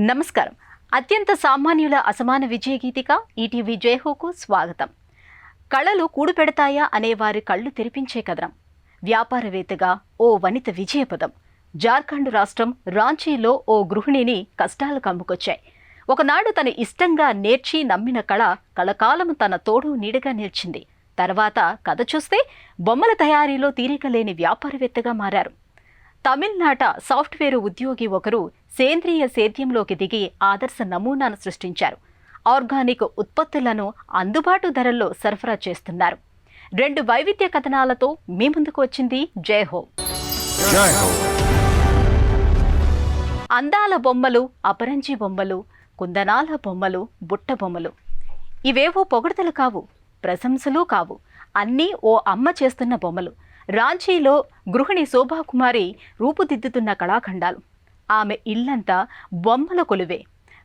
నమస్కారం. అత్యంత సామాన్యుల అసమాన విజయగీతిక ఈటీవీ జయహోకు స్వాగతం. కళలు కూడుపెడతాయా అనేవారి కళ్ళు తెరిపించే కథనం. వ్యాపారవేత్తగా ఓ వనిత విజయపదం. జార్ఖండ్ రాష్ట్రం రాంచీలో ఓ గృహిణిని కష్టాలు కమ్ముకొచ్చాయి. ఒకనాడు తను ఇష్టంగా నేర్చి నమ్మిన కళ కళకాలం తన తోడు నీడగా నిలిచింది. తర్వాత కథ చూస్తే బొమ్మల తయారీలో తీరిక లేని వ్యాపారవేత్తగా మారారు. తమిళనాట సాఫ్ట్వేర్ ఉద్యోగి ఒకరు సేంద్రియ సేద్యంలోకి దిగి ఆదర్శ నమూనాను సృష్టించారు. ఆర్గానిక్ ఉత్పత్తులను అందుబాటు ధరల్లో సరఫరా చేస్తున్నారు. 2 వైవిధ్య కథనాలతో మీ ముందుకు వచ్చింది జయహో. అందాల బొమ్మలు, అపరంజి బొమ్మలు, కుందనాల బొమ్మలు, బుట్ట బొమ్మలు. ఇవేవో పొగడ్తలు కావు, ప్రశంసలు కావు. అన్నీ ఓ అమ్మ చేస్తున్న బొమ్మలు. రాంచీలో గృహిణి శోభాకుమారి రూపుదిద్దుతున్న కళాఖండాలు. ఆమె ఇల్లంతా బొమ్మల కొలువే.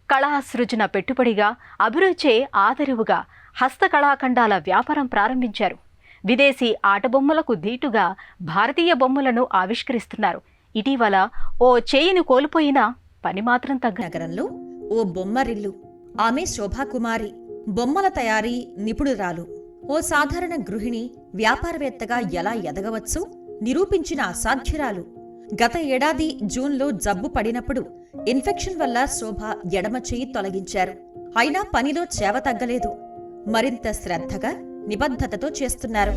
కళాసృజన పెట్టుబడిగా, అభిరుచే ఆదరువుగా హస్తకళాఖండాల వ్యాపారం ప్రారంభించారు. విదేశీ ఆటబొమ్మలకు ధీటుగా భారతీయ బొమ్మలను ఆవిష్కరిస్తున్నారు. ఇటీవల ఓ చేయిని కోల్పోయిన పని మాత్రం తగ్గ నగరంలో ఓ బొమ్మరిల్లు. ఆమె శోభాకుమారి, బొమ్మల తయారీ నిపుణురాలు. ఓ సాధారణ గృహిణి వ్యాపారవేత్తగా ఎలా ఎదగవచ్చో నిరూపించిన అసాధ్యురాలు. గత ఏడాది జూన్లో జబ్బు పడినప్పుడు ఇన్ఫెక్షన్ వల్ల శోభ ఎడమ చెయ్యి తొలగించారు. అయినా పనిలో చేవ తగ్గలేదు. మరింత శ్రద్ధగా, నిబద్ధతతో చేస్తున్నారు.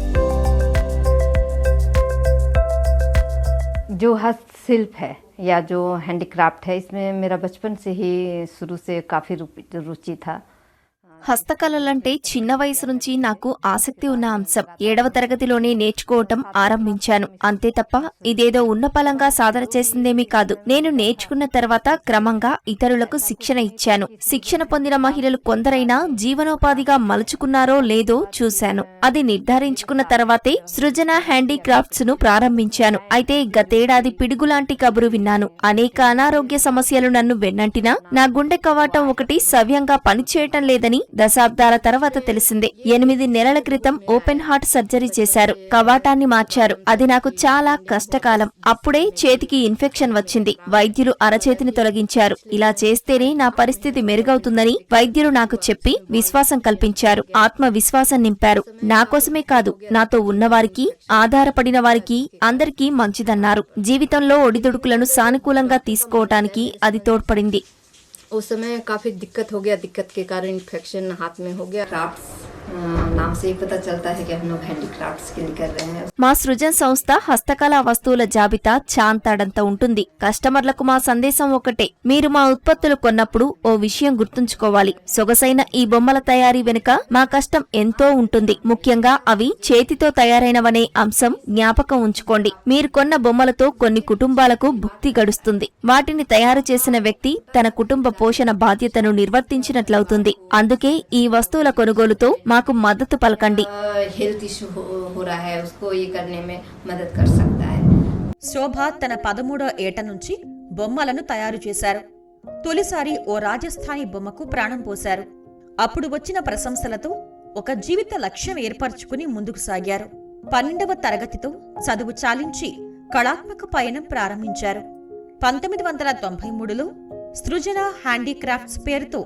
जो हस्तशिल्प है या जो हैंडीक्राफ्ट है, इसमें मेरा बचपन से ही शुरू से काफ़ी रुचि था. హస్తకళలంటే చిన్న వయసు నుంచి నాకు ఆసక్తి ఉన్న అంశం. 7వ తరగతిలోనే నేర్చుకోవటం ఆరంభించాను. అంతే తప్ప ఇదేదో ఉన్నపలంగా సాధన చేసిందేమీ కాదు. నేను నేర్చుకున్న తర్వాత క్రమంగా ఇతరులకు శిక్షణ ఇచ్చాను. శిక్షణ పొందిన మహిళలు కొందరైనా జీవనోపాధిగా మలుచుకున్నారో లేదో చూశాను. అది నిర్ధారించుకున్న తర్వాతే సృజన హ్యాండీక్రాఫ్ట్స్ ను ప్రారంభించాను. అయితే గతేడాది పిడుగులాంటి కబురు విన్నాను. అనేక అనారోగ్య సమస్యలు నన్ను వెన్నంటినా నా గుండె కవాటం ఒకటి సవ్యంగా పనిచేయటం లేదని దశాబ్దాల తర్వాత తెలిసింది. 8 నెలల క్రితం ఓపెన్ హార్ట్ సర్జరీ చేశారు. కవాటాన్ని మార్చారు. అది నాకు చాలా కష్టకాలం. అప్పుడే చేతికి ఇన్ఫెక్షన్ వచ్చింది. వైద్యులు అరచేతిని తొలగించారు. ఇలా చేస్తేనే నా పరిస్థితి మెరుగవుతుందని వైద్యులు నాకు చెప్పి విశ్వాసం కల్పించారు. ఆత్మవిశ్వాసం నింపారు. నా కోసమే కాదు, నాతో ఉన్నవారికి, ఆధారపడిన వారికి అందరికీ మంచిదన్నారు. జీవితంలో ఒడిదుడుకులను సానుకూలంగా తీసుకోవటానికి అది తోడ్పడింది. उस समय काफ़ी दिक्कत हो गया. दिक्कत के कारण इन्फेक्शन हाथ में हो गया. क्राफ्ट्स नाम से ही पता चलता है कि हम लोग हैंडीक्राफ्ट्स के लिए कर रहे हैं. మా సృజన్ సంస్థ హస్తకళా వస్తువుల జాబితా చాంతాడంత ఉంటుంది. కస్టమర్లకు మా సందేశం ఒకటే: మీరు మా ఉత్పత్తులు కొన్నప్పుడు ఓ విషయం గుర్తుంచుకోవాలి. సొగసైన ఈ బొమ్మల తయారీ వెనుక మా కష్టం ఎంతో ఉంటుంది. ముఖ్యంగా అవి చేతితో తయారైనవనే అంశం జ్ఞాపకం ఉంచుకోండి. మీరు కొన్న బొమ్మలతో కొన్ని కుటుంబాలకు భుక్తి గడుస్తుంది. వాటిని తయారు చేసిన వ్యక్తి తన కుటుంబ పోషణ బాధ్యతను నిర్వర్తించినట్లవుతుంది. అందుకే ఈ వస్తువుల కొనుగోలుతో మాకు మద్దతు పలకండి. हेल्थ इशू हो रहा है, उसको ये करने में मदद कर सकता है. శోభ తన 13వ ఏట నుంచి బొమ్మలను తయారు చేశారు. తొలిసారి ఓ రాజస్థానీ బొమ్మకు ప్రాణం పోశారు. అప్పుడు వచ్చిన ప్రశంసలతో ఒక జీవిత లక్ష్యం ఏర్పరచుకుని ముందుకు సాగారు. 12వ తరగతితో చదువు చాలించి కళాత్మక పయనం ప్రారంభించారు. 1993లో సృజన హ్యాండీక్రాఫ్ట్స్ పేరుతో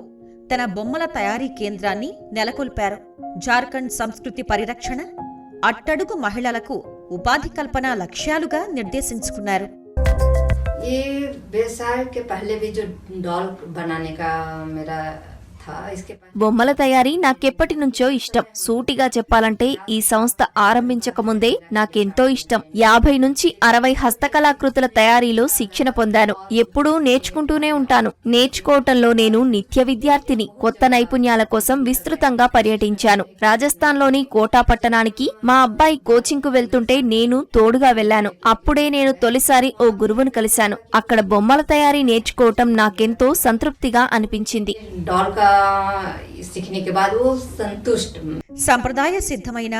తన బొమ్మల తయారీ కేంద్రాన్ని నెలకొల్పారు. జార్ఖండ్ సంస్కృతి పరిరక్షణ, అట్టడుగు మహిళలకు ఉపాధి కల్పన లక్ష్యాలుగా నిర్దేశించుకున్నారు. ये व्यवसाय के पहले भी जो डॉल बनाने का मेरा था, इसके బొమ్మల తయారీ నాకెప్పటి నుంచో ఇష్టం. సూటిగా చెప్పాలంటే ఈ సంస్థ ఆరంభించకముందే నాకెంతో ఇష్టం. 50 నుంచి 60 హస్తకళాకృతుల తయారీలో శిక్షణ పొందాను. ఎప్పుడూ నేర్చుకుంటూనే ఉంటాను. నేర్చుకోవటంలో నేను నిత్య విద్యార్థిని. కొత్త నైపుణ్యాల కోసం విస్తృతంగా పర్యటించాను. రాజస్థాన్లోని కోటా పట్టణానికి మా అబ్బాయి కోచింగ్ కు వెళ్తుంటే నేను తోడుగా వెళ్లాను. అప్పుడే నేను తొలిసారి ఓ గురువును కలిశాను. అక్కడ బొమ్మల తయారీ నేర్చుకోవటం నాకెంతో సంతృప్తిగా అనిపించింది. సంప్రదాయ సిద్ధమైన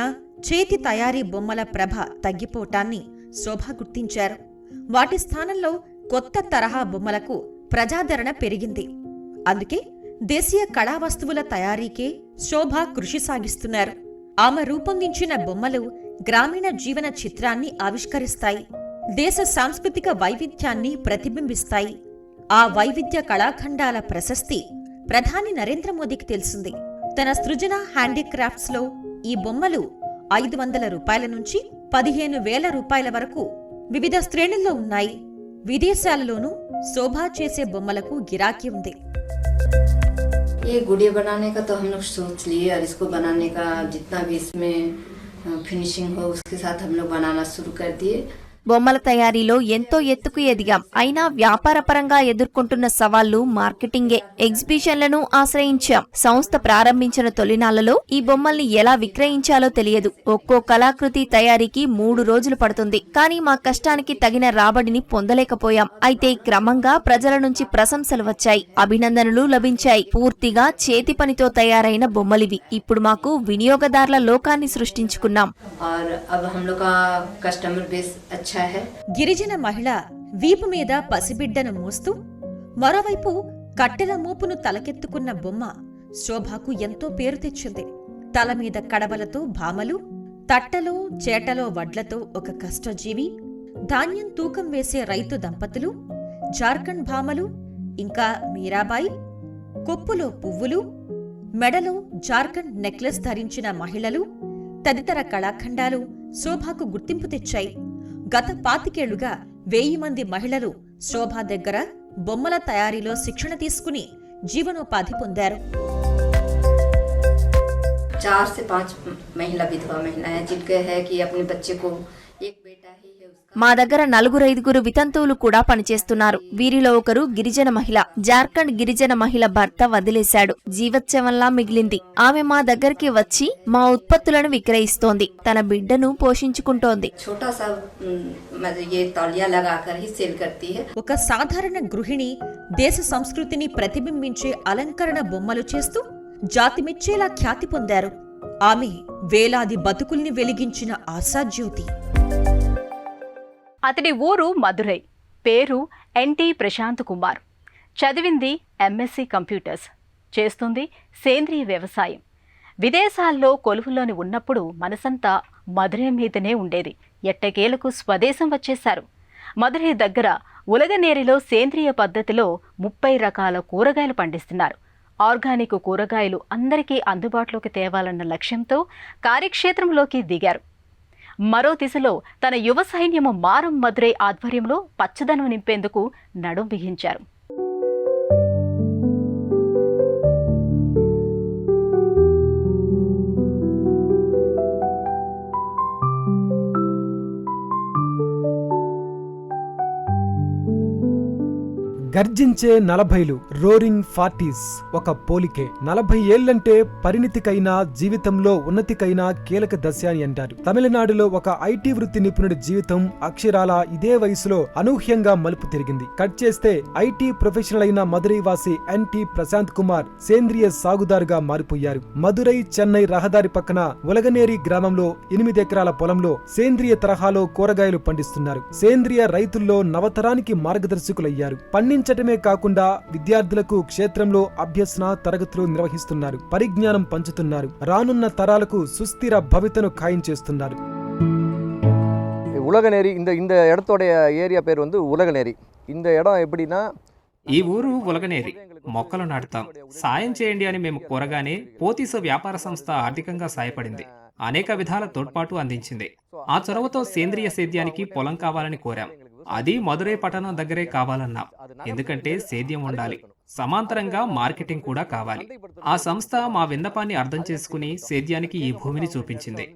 చేతి తయారీ బొమ్మల ప్రభ తగ్గిపోవటాన్ని శోభ గుర్తించారు. వాటి స్థానంలో కొత్త తరహా బొమ్మలకు ప్రజాదరణ పెరిగింది. అందుకే దేశీయ కళా వస్తువుల తయారీకే శోభ కృషి సాగిస్తున్నారు. ఆమె రూపొందించిన బొమ్మలు గ్రామీణ జీవన చిత్రాన్ని ఆవిష్కరిస్తాయి. దేశ సాంస్కృతిక వైవిధ్యాన్ని ప్రతిబింబిస్తాయి. ఆ వైవిధ్య కళాఖండాల ప్రశస్తి ప్రధాని నరేంద్ర మోదీకి తెలిసింది. తన సృజన హ్యాండీక్రాఫ్ట్స్లో ఈ బొమ్మలు 500 రూపాయల నుంచి 15,000 రూపాయల వరకు వివిధ శ్రేణుల్లో ఉన్నాయి. విదేశాలలోనూ శోభా చేసే బొమ్మలకు గిరాకీ ఉంది. ये गुड़िया बनाने का तो हम लोग सोच लिए और इसको बनाने का जितना भी इसमें फिनिशिंग हो उसके साथ हम लोग बनाना शुरू कर दिए. బొమ్మల తయారీలో ఎంతో ఎత్తుకు ఎదిగాం. అయినా వ్యాపారపరంగా ఎదుర్కొంటున్న సవాళ్లు మార్కెటింగే. ఎగ్జిబిషన్లను ఆశ్రయించాం. సంస్థ ప్రారంభించిన తొలినాళ్లలో ఈ బొమ్మల్ని ఎలా విక్రయించాలో తెలియదు. ఒక్కో కళాకృతి తయారీకి 3 రోజులు పడుతుంది. కానీ మా కష్టానికి తగిన రాబడిని పొందలేకపోయాం. అయితే క్రమంగా ప్రజల నుంచి ప్రశంసలు వచ్చాయి, అభినందనలు లభించాయి. పూర్తిగా చేతి పనితో తయారైన బొమ్మలివి. ఇప్పుడు మాకు వినియోగదారుల లోకాన్ని సృష్టించుకున్నాం. గిరిజన మహిళ వీపు మీద పసిబిడ్డను మోస్తూ మరోవైపు కట్టెల మోపును తలకెత్తుకున్న బొమ్మ శోభాకు ఎంతో పేరు తెచ్చింది. తల మీద కడవలతో భామలు, తట్టలో చేటలో వడ్లతో ఒక కష్టజీవి, ధాన్యం తూకం వేసే రైతు దంపతులు, జార్ఖండ్ భామలు, ఇంకా మీరాబాయి, కొప్పులో పువ్వులు, మెడలో జార్ఖండ్ నెక్లెస్ ధరించిన మహిళలు తదితర కళాఖండాలు శోభాకు గుర్తింపు తెచ్చాయి. గత 25 ఏళ్లుగా 1000 మంది మహిళలు శోభా దగ్గర బొమ్మల తయారీలో శిక్షణ తీసుకుని జీవనోపాధి పొందారు. 4 से 5 महिला विधवा महिलाएं जिनके है कि अपने बच्चे को एक बेटा ही है. మా దగ్గర 4-5 వితంతువులు కూడా పనిచేస్తున్నారు. వీరిలో ఒకరు గిరిజన మహిళ. జార్ఖండ్ గిరిజన మహిళ భర్త వదిలేశాడు. జీవోత్సవంలా మిగిలింది. ఆమె మా దగ్గరికి వచ్చి మా ఉత్పత్తులను విక్రయిస్తోంది. తన బిడ్డను పోషించుకుంటోంది. ఒక సాధారణ గృహిణి దేశ సంస్కృతిని ప్రతిబింబించే అలంకరణ బొమ్మలు చేస్తూ జాతిమెచ్చేలా ఖ్యాతి పొందారు. ఆమె వేలాది బతుకుల్ని వెలిగించిన ఆశాజ్యోతి. అతడి ఊరు మదురై. పేరు ఎన్టీ ప్రశాంత్ కుమార్. చదివింది ఎంఎస్సి కంప్యూటర్స్. చేస్తుంది సేంద్రియ వ్యవసాయం. విదేశాల్లో కొలువులోని ఉన్నప్పుడు మనసంతా మదురై మీదనే ఉండేది. ఎట్టకేలకు స్వదేశం వచ్చేశారు. మదురై దగ్గర ఉలగనేరిలో సేంద్రియ పద్ధతిలో 30 రకాల కూరగాయలు పండిస్తున్నారు. ఆర్గానిక్ కూరగాయలు అందరికీ అందుబాటులోకి తేవాలన్న లక్ష్యంతో కార్యక్షేత్రంలోకి దిగారు. మరో దిశలో తన యువ సైన్యము మారం మదురై ఆధ్వర్యంలో పచ్చదనం నింపేందుకు నడుం బిగించారు. గర్జించే 40లు, రోరింగ్ 40s ఒక పోలికే. 40 ఏళ్లంటే పరిణితికైనా జీవితంలో ఉన్నతికైనా కీలక దశ అని అంటారు. తమిళనాడులో ఒక ఐటీ వృత్తి నిపుణుడి జీవితం అక్షరాల ఇదే వయసులో అనూహ్యంగా మలుపు తిరిగింది. కట్ చేస్తే ఐటీ ప్రొఫెషనల్ అయిన మదురై వాసి ఎన్టీ ప్రశాంత్ కుమార్ సేంద్రియ సాగుదారుగా మారిపోయారు. మదురై చెన్నై రహదారి పక్కన ఉలగనేరి గ్రామంలో 8 ఎకరాల పొలంలో సేంద్రియ తరహాలో కూరగాయలు పండిస్తున్నారు. సేంద్రియ రైతుల్లో నవతరానికి మార్గదర్శకులయ్యారు. పండించటమే కాకుండా విద్యార్థులకు క్షేత్రంలో అభ్యసన తరగతులు నిర్వహిస్తున్నారు. పరిజ్ఞానం పంచుతున్నారు. రానున్న తరాలకు సుస్థిర భవితను ఖాయం చేస్తున్నారు. ఉలగనేరి இந்த இடத்தோட ఏరియా పేరు ఉలగనేరి. இந்த இடம் எப்படின்னா ఈ ఊరు ఉలగనేరి. మొక్కలు నాటుతాం, సాయం చేయండి అని మేము కోరగానే పోతీసు వ్యాపార సంస్థ ఆర్థికంగా సాయపడింది. అనేక విధాల తోడ్పాటు అందించింది. ఆ చొరవతో సేంద్రియ సేద్యానికి పొలం కావాలని కోరాం. అది మదురై పట్టణం దగ్గరే కావాలన్నాం. ఎందుకంటే సేద్యం ఉండాలి, సమాంతరంగా మార్కెటింగ్ కూడా కావాలి. ఆ సంస్థ మా విన్నపాన్ని అర్థం చేసుకుని సేద్యానికి ఈ భూమిని చూపించింది.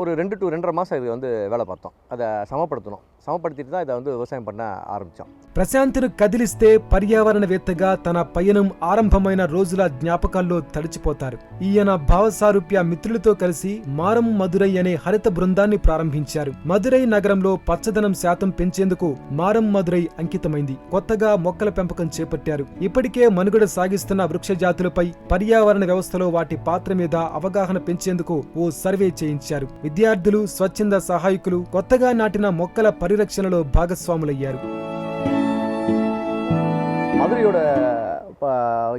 ஒரு 2 to 2.5 மாதம் இது வேலை பார்த்தோம். அதை சமப்படுத்திட்டு தான் இதை விவசாயம் பண்ண ஆரம்பித்தோம். ప్రశాంత్ను కదిలిస్తే పర్యావరణవేత్తగా తన పయనం ఆరంభమైన రోజుల జ్ఞాపకాల్లో తడిచిపోతారు. ఈయన భావసారూప్య మిత్రులతో కలిసి మారం మదురై అనే హరిత బృందాన్ని ప్రారంభించారు. మదురై నగరంలో పచ్చదనం శాతం పెంచేందుకు మారం మదురై అంకితమైంది. కొత్తగా మొక్కల పెంపకం చేపట్టారు. ఇప్పటికే మనుగడ సాగిస్తున్న వృక్ష జాతులపై, పర్యావరణ వ్యవస్థలో వాటి పాత్ర మీద అవగాహన పెంచేందుకు ఓ సర్వే చేయించారు. విద్యార్థులు, స్వచ్ఛంద సహాయకులు కొత్తగా నాటిన మొక్కల పరిరక్షణలో భాగస్వాములయ్యారు. மதுரையோட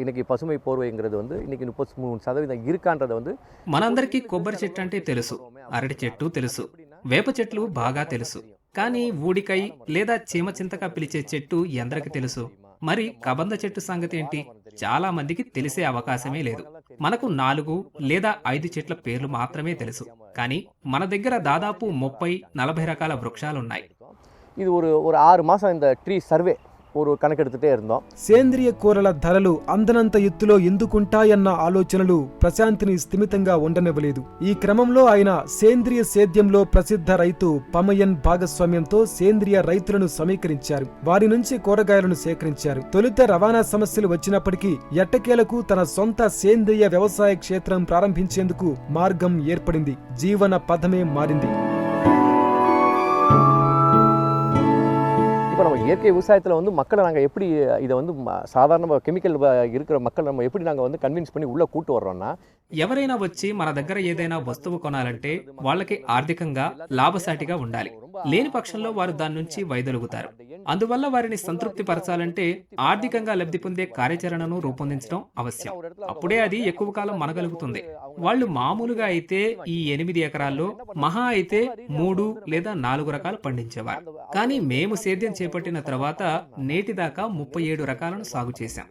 இன்னைக்கு పసుமை పోర్వైங்கிறது இன்னைக்கு 33% இருக்கான்றது మనందరికీ కొబ్బరి చెట్టు అంటే తెలుసు, అరటి చెట్టు తెలుసు, వేప చెట్లు బాగా తెలుసు. కానీ ఊడికై లేదా చీమ చింతగా పిలిచే చెట్టు ఎందరికి తెలుసు? మరి కబంద చెట్టు సంగతి ఏంటి? చాలా మందికి తెలిసే అవకాశమే లేదు. మనకు 4 లేదా 5 చెట్ల పేర్లు మాత్రమే తెలుసు. కానీ మన దగ్గర దాదాపు 30-40 రకాల వృక్షాలున్నాయి. இது ஒரு 6 மாதம் இந்த ட்ரீ சர்வே ஒரு கணக்கெடுத்துட்டே இருந்தோம். సేంద్రియ కూరల ధరలు అందనంత ఎత్తులో ఎందుకుంటాయన్న ఆలోచనలు ప్రశాంత్ని స్థిమితంగా ఉండనివ్వలేదు. ఈ క్రమంలో ఆయన సేంద్రియ సేద్యంలో ప్రసిద్ధ రైతు పమయన్ భాగస్వామ్యంతో సేంద్రియ రైతులను సమీకరించారు. వారి నుంచి కూరగాయలను సేకరించారు. తొలుత రవాణా సమస్యలు వచ్చినప్పటికీ ఎట్టకేలకు తన సొంత సేంద్రియ వ్యవసాయ క్షేత్రం ప్రారంభించేందుకు మార్గం ఏర్పడింది. జీవన పథమే మారింది. இப்போ நம்ம இயற்கை விவசாயத்தில் வந்து மக்களை நாங்கள் எப்படி இதை வந்து சாதாரண கெமிக்கல் இருக்கிற மக்கள் நம்ம எப்படி நாங்கள் வந்து கன்வின்ஸ் பண்ணி உள்ளே கூட்டு வர்றோம்னா, ఎవరైనా వచ్చి మన దగ్గర ఏదైనా వస్తువు కొనాలంటే వాళ్ళకి ఆర్థికంగా లాభసాటిగా ఉండాలి. లేని పక్షంలో వారు దాని నుంచి వైదొలుగుతారు. అందువల్ల వారిని సంతృప్తి పరచాలంటే ఆర్థికంగా లబ్ధి పొందే కార్యాచరణను రూపొందించడం అవసరం. అప్పుడే అది ఎక్కువ కాలం మనగలుగుతుంది. వాళ్ళు మామూలుగా అయితే ఈ 8 ఎకరాల్లో మహా అయితే 3 లేదా 4 రకాలు పండించేవారు. కానీ మేము సేద్యం చేపట్టిన తర్వాత నేటిదాకా 37 రకాలను సాగు చేశాం.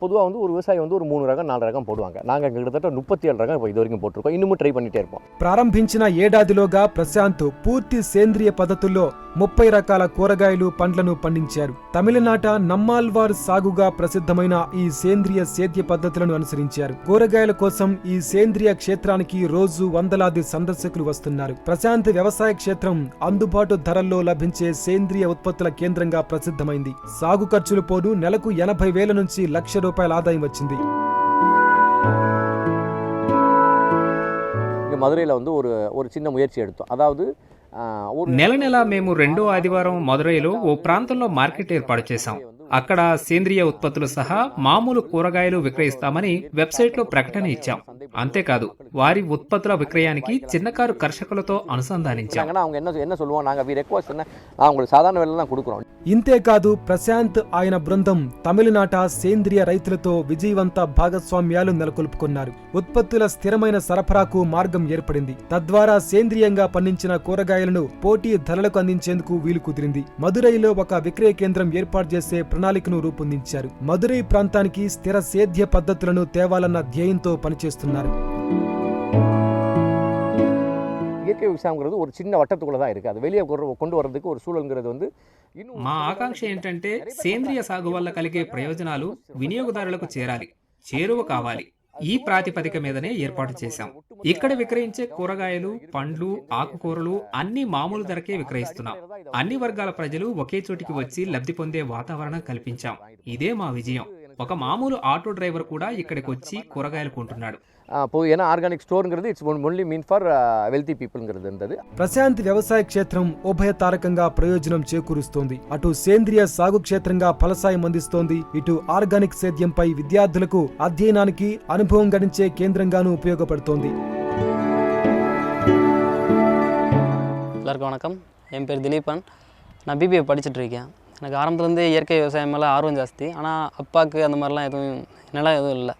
பொதுவாக வந்து ஒரு விவசாயி வந்து ஒரு 3 ரகம் 4 ரகம் போடுவாங்க. நாங்கள் கிட்டத்தட்ட 37 ரகம் இப்போ இது வரைக்கும் போட்டிருக்கோம். இன்னமும் ட்ரை பண்ணிட்டே இருப்போம். ప్రారంభించిన ఏడాదిలోగా ప్రశాంత్ పూర్తి సేంద్రియ పద్ధతుల్లో 30 రకాల కూరగాయలు పండ్లను పండించారు. తమిళనాట నమ్మాల్వార్ సాగుగా ప్రసిద్ధమైన ఈ సేంద్రియ సేద్య పద్ధతులను అనుసరించారు. కూరగాయల కోసం ఈ సేంద్రియ క్షేత్రానికి రోజు వందలాది సందర్శకులు వస్తున్నారు. ప్రశాంత్ వ్యవసాయ క్షేత్రం అందుబాటు ధరల్లో లభించే సేంద్రియ ఉత్పత్తుల కేంద్రంగా ప్రసిద్ధమైంది. సాగు ఖర్చులు పోను నెలకు 80,000 నుంచి ₹1,00,000 ఆదాయం వచ్చింది. இங்கே மதுரையில் வந்து ஒரு சின்ன முயற்சி எடுத்தோம். அதாவது నెల నెల మేము 2వ ఆదివారం మదురైలో ఓ ప్రాంతంలో మార్కెట్ ఏర్పాటు చేశాం. అక్కడ సేంద్రియ ఉత్పత్తులు సహా మామూలు కూరగాయలు విక్రయిస్తామని వెబ్సైట్లో ప్రకటన ఇచ్చాం. అంతేకాదు వారి ఉత్పత్తుల విక్రయానికి చిన్నకారు కర్షకులతో అనుసంధానించాం. ఇంతేకాదు ప్రశాంత్ ఆయన బృందం తమిళనాట సేంద్రియ రైతులతో విజయవంత భాగస్వామ్యాలు నెలకొల్పుకున్నారు. ఉత్పత్తుల స్థిరమైన సరఫరాకు మార్గం ఏర్పడింది. తద్వారా సేంద్రియంగా పండించిన కూరగాయలను పోటీ ధరలకు అందించేందుకు వీలు కుదిరింది. మదురైలో ఒక విక్రయ కేంద్రం ఏర్పాటు చేసే ప్రణాళికను రూపొందించారు. మదురై ప్రాంతానికి స్థిర సేద్య పద్ధతులను తేవాలన్న ధ్యేయంతో పనిచేస్తున్నారు. இயற்கை விவசாயங்கிறது ஒரு சின்ன வட்டத்துக்குள்ள தான் இருக்கு. அது வெளியே கொண்டு வரதுக்கு ஒரு சூழல்ங்கிறது வந்து మా ఆకాంక్ష ఏంటంటే సేంద్రియ సాగు వల్ల కలిగే ప్రయోజనాలు వినియోగదారులకు చేరాలి, చేరువ కావాలి. ఈ ప్రాతిపదిక మీదనే ఏర్పాటు చేశాం. ఇక్కడ విక్రయించే కూరగాయలు, పండ్లు, ఆకుకూరలు అన్ని మామూలు ధరకే విక్రయిస్తున్నాం. అన్ని వర్గాల ప్రజలు ఒకే చోటికి వచ్చి లబ్ధి పొందే వాతావరణం కల్పించాం. ఇదే మా విజయం. ఒక మామూలు ఆటో డ్రైవర్ కూడా ఇక్కడికి వచ్చి కూరగాయలు కొంటున్నాడు. ஏன்னா ஆர்கானிக் ஸ்டோர்ங்கிறது it's only mean for wealthy పీపుల్ங்கிறது இருந்தது. ప్రశాంత్ వ్యవసాయ క్షేత్రం ఉభయతారకంగా ప్రయోజనం చేకూరుస్తోంది. అటు సేంద్రియ సాగు క్షేత్రంగా ఫలసాయం అందిస్తోంది, ఇటు ఆర్గానిక్ సేద్యంపై విద్యార్థులకు అధ్యయనానికి అనుభవం గడించే కేంద్రంగానూ ఉపయోగపడుతోంది. எல்லாருக்கும் வணக்கம். என் பேர் திலீபன். நான் பிபிஏ படிச்சுட்டு இருக்கேன். எனக்கு ஆரம்பத்துலேருந்தே இயற்கை விவசாயம் மேலே ஆர்வம் ஜாஸ்தி. ஆனால் அப்பாவுக்கு அந்த மாதிரிலாம் எதுவும் இல்லை.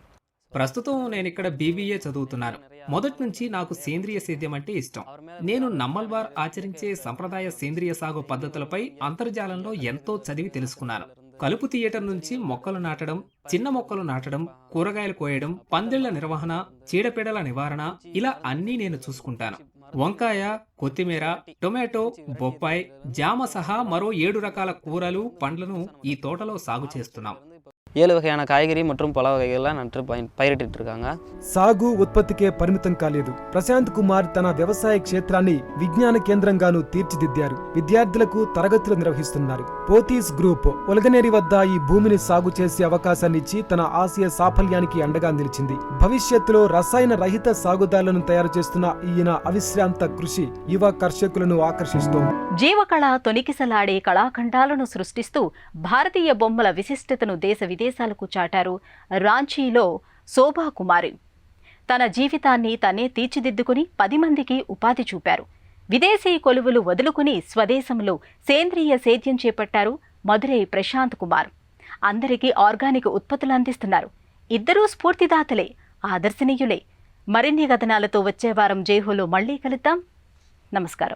ప్రస్తుతం నేను ఇక్కడ బీబీఏ చదువుతున్నాను. మొదటి నుంచి నాకు సేంద్రియ సేద్యం అంటే ఇష్టం. నేను నమ్మల్వార్ ఆచరించే సంప్రదాయ సేంద్రియ సాగు పద్ధతులపై అంతర్జాలంలో ఎంతో చదివి తెలుసుకున్నాను. కలుపు తీయటం నుంచి మొక్కలు నాటడం, చిన్న మొక్కలు నాటడం, కూరగాయలు కోయడం, పందిళ్ల నిర్వహణ, చీడపీడల నివారణ, ఇలా అన్నీ నేను చూసుకుంటాను. వంకాయ, కొత్తిమీర, టొమాటో, బొప్పాయి, జామ సహా మరో 7 రకాల కూరలు, పండ్లను ఈ తోటలో సాగు చేస్తున్నాం. 7 வகையான కాయగూరి மற்றும் పల వగైగల్లా నట్టు పైరిట్టు இருக்காங்க. సాగు ఉత్పత్తికే పరిమితం కాలేదు. ప్రశాంత్ కుమార్ తన వ్యవసాయ క్షేత్రాన్ని విజ్ఞాన కేంద్రంగాను తీర్చిదిద్దారు. విద్యార్థులకు తరగతులు నిర్వహిస్తున్నారు. పోతీస్ గ్రూప్ ఒలగనేరి వద్ద ఈ భూమిని సాగు చేసే అవకాశాన్నిచ్చి తన ఆశయ సాఫల్యానికి అండగా నిలిచింది. భవిష్యత్తులో రసాయన రహిత సాగుదారులను తయారు చేస్తున్న ఈయన అవిశ్రాంత కృషి యువ కర్షకులను ఆకర్షిస్తోంది. జీవకళ తొనికిసలాడే కళాఖండాలను సృష్టిస్తూ భారతీయ బొమ్మల విశిష్టతను దేశ విదేశాలకు చాటారు రాంచీలో శోభా కుమారి. తన జీవితాన్ని తనే తీర్చిదిద్దుకుని 10 మందికి ఉపాధి చూపారు. విదేశీ కొలువులు వదులుకుని స్వదేశంలో సేంద్రియ సేద్యం చేపట్టారు మదురై ప్రశాంత్ కుమార్. అందరికీ ఆర్గానిక్ ఉత్పత్తులు అందిస్తున్నారు. ఇద్దరూ స్ఫూర్తిదాతలే, ఆదర్శనీయులే. మరిన్ని కథనాలతో వచ్చే వారం జైహోలో మళ్లీ కలుద్దాం. నమస్కారం.